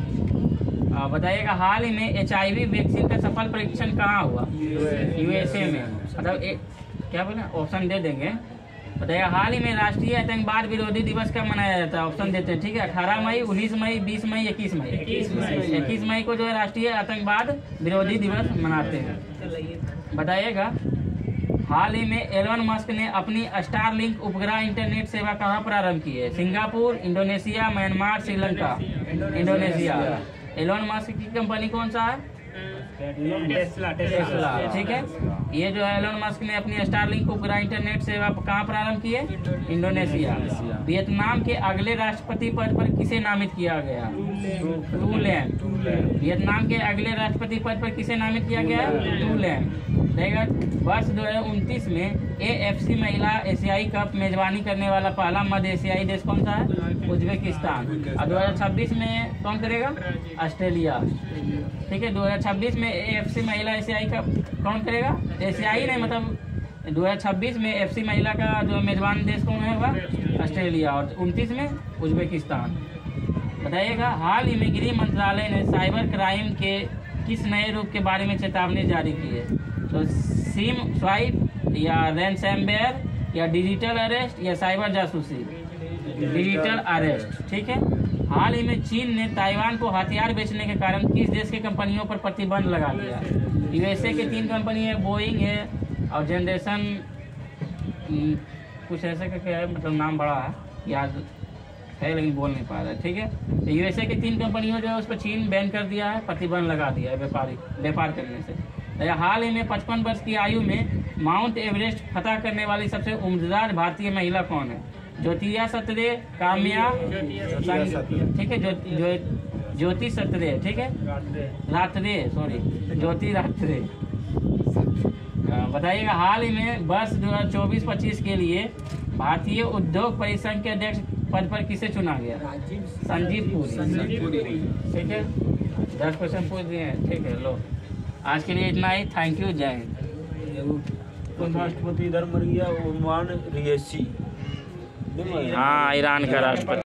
बताइएगा हाल ही में HIV वैक्सीन का सफल परीक्षण कहाँ हुआ? USA में। मतलब क्या बोला, ऑप्शन दे देंगे। बताइएगा हाल ही में राष्ट्रीय आतंकवाद विरोधी दिवस कब मनाया जाता है? ऑप्शन देते हैं। ठीक है, 18 मई, 19 मई, 20 मई, 21 मई। 21 मई को जो है राष्ट्रीय आतंकवाद विरोधी दिवस मनाते हैं। बताइएगा हाल ही में एलोन मस्क ने अपनी स्टारलिंक उपग्रह इंटरनेट सेवा कहाँ प्रारंभ की है? Singapore, Indonesia, Myanmar, Sri Lanka. Indonesia. Elon Musk की कंपनी कौन सा है? टेस्ला। ठीक है, ये जो है एलोन मस्क ने अपनी स्टारलिंक उपग्रह इंटरनेट सेवा कहाँ प्रारंभ की है? इंडोनेशिया। वियतनाम के अगले राष्ट्रपति पद पर किसे नामित किया गया? To LAN. वियतनाम के अगले राष्ट्रपति पद पर किसे नामित किया गया? टू लैन। देखा वर्ष 2029 में AFC महिला एशियाई कप मेजबानी करने वाला पहला मध्य एशियाई देश कौन सा है? उज्बेकिस्तान। और 2026 में कौन करेगा? ऑस्ट्रेलिया। ठीक है, 2026 में AFC महिला एशियाई कप कौन करेगा? एशियाई नहीं, मतलब 2026 में AFC महिला का जो मेजबान देश कौन होगा? ऑस्ट्रेलिया। और 29 में उज्बेकिस्तान। बताइएगा हाल ही में गृह मंत्रालय ने साइबर क्राइम के किस नए रूप के बारे में चेतावनी जारी की है? तो सिम स्वाइप या रैनसमवेयर या डिजिटल अरेस्ट या साइबर जासूसी? Digital arrest. ठीक है, हाल ही में चीन ने ताइवान को हथियार बेचने के कारण किस देश के कंपनियों पर प्रतिबंध लगा दिया? यूएसए की 3 कंपनी है, बोइंग है और जनरेशन कुछ ऐसे करके है, मतलब नाम बड़ा है, याद है लेकिन बोल नहीं पा रहा है। ठीक है, तो यूएसए की 3 कंपनियों जो है उस पर चीन बैन कर दिया है, प्रतिबंध लगा दिया है व्यापार करने से। तो हाल ही में 55 वर्ष की आयु में माउंट एवरेस्ट फतह करने वाली सबसे उम्रदार भारतीय महिला कौन है? ज्योतिया सत्रे, काम्या, ठीक है, ज्योति सत्रे, ठीक है, रात्रे, सॉरी ज्योति रात्रे। बताइएगा हाल ही में वर्ष 2024-25 के लिए भारतीय उद्योग परिसंघ के अध्यक्ष पद पर किसे चुना गया? संजीव पुरी। ठीक है, 10 क्वेश्चन पूछ दिए हैं। ठीक है, लो आज के लिए इतना ही। थैंक यू, जय हिंद। राष्ट्रपति इधर मर गया, ओमान रियासी। हाँ, ईरान का राष्ट्रपति।